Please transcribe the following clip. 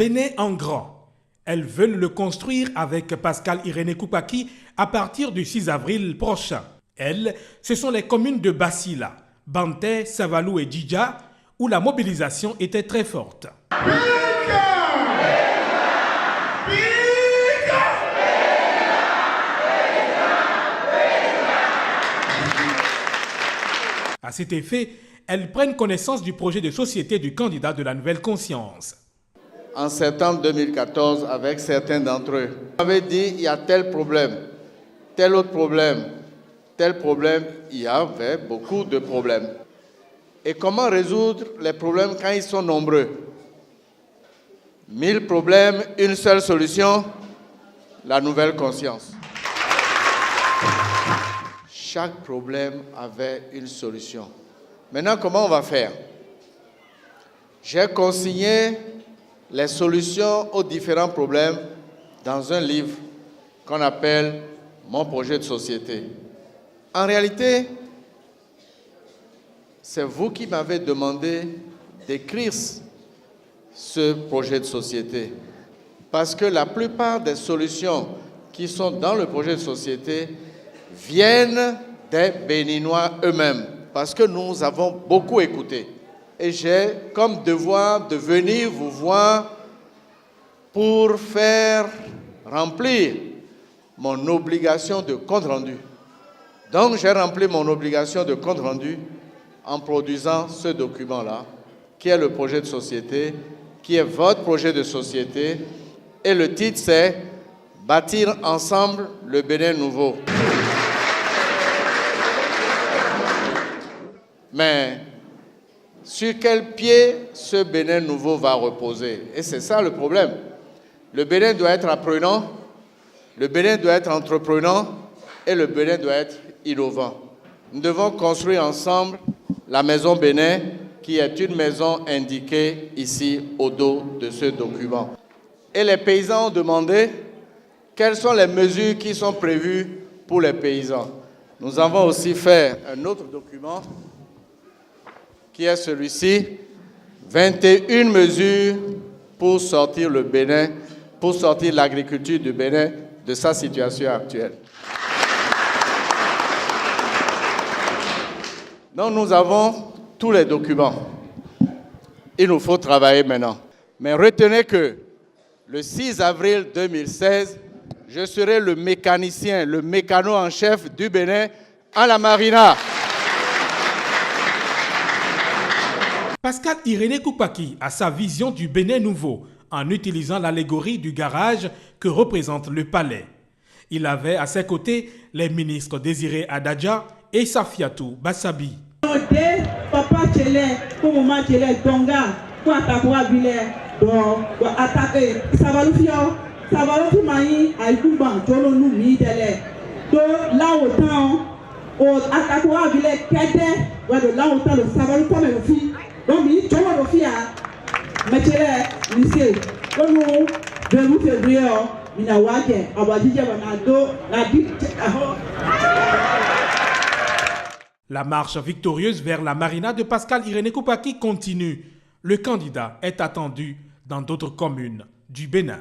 Bénin en grand. Elles veulent le construire avec Pascal Irénée Koupaki à partir du 6 avril prochain. Elles, ce sont les communes de Bassila, Banté, Savalou et Djidja, où la mobilisation était très forte. À cet effet, elles prennent connaissance du projet de société du candidat de la Nouvelle Conscience. En septembre 2014, avec certains d'entre eux, on avait dit il y a tel problème, tel autre problème, tel problème. Il y avait beaucoup de problèmes. Et comment résoudre les problèmes quand ils sont nombreux? 1000 problèmes, une seule solution, la Nouvelle Conscience. Chaque problème avait une solution. Maintenant, comment on va faire? J'ai consigné les solutions aux différents problèmes dans un livre qu'on appelle « Mon projet de société ». En réalité, c'est vous qui m'avez demandé d'écrire ce projet de société. Parce que la plupart des solutions qui sont dans le projet de société viennent des Béninois eux-mêmes. Parce que nous avons beaucoup écouté. Et j'ai comme devoir de venir vous voir pour faire remplir mon obligation de compte rendu. Donc j'ai rempli mon obligation de compte rendu en produisant ce document-là, qui est le projet de société, qui est votre projet de société. Et le titre, c'est « Bâtir ensemble le Bénin nouveau ». Mais sur quel pied ce Bénin nouveau va reposer? Et c'est ça le problème. Le Bénin doit être apprenant, le Bénin doit être entreprenant et le Bénin doit être innovant. Nous devons construire ensemble la maison Bénin, qui est une maison indiquée ici au dos de ce document. Et les paysans ont demandé quelles sont les mesures qui sont prévues pour les paysans. Nous avons aussi fait un autre document qui est celui-ci, 21 mesures pour sortir le Bénin, pour sortir l'agriculture du Bénin de sa situation actuelle. Donc nous avons tous les documents. Il nous faut travailler maintenant. Mais retenez que le 6 avril 2016, je serai le mécanicien, le mécano en chef du Bénin à la Marina. Pascal Irénée Koupaki a sa vision du Bénin nouveau en utilisant l'allégorie du garage que représente le palais. Il avait à ses côtés les ministres Désiré Adadja et Safiatou Bassabi. Papa Tchele, pour maman Tchele, Tonga, pour attaquer pour attaquer. Ça va le maï, à Ikumban, Tcholo nous midele. Donc là autant, au attaquer à Ville, Kede, ou de là autant le savoir comme le fille. Donc il Tcholo le fille à Machele, lycée. Donc nous, de nous février, Minawake, Abadija Banado, la dite La marche victorieuse vers la marina de Pascal Irénée Koupaki continue. Le candidat est attendu dans d'autres communes du Bénin.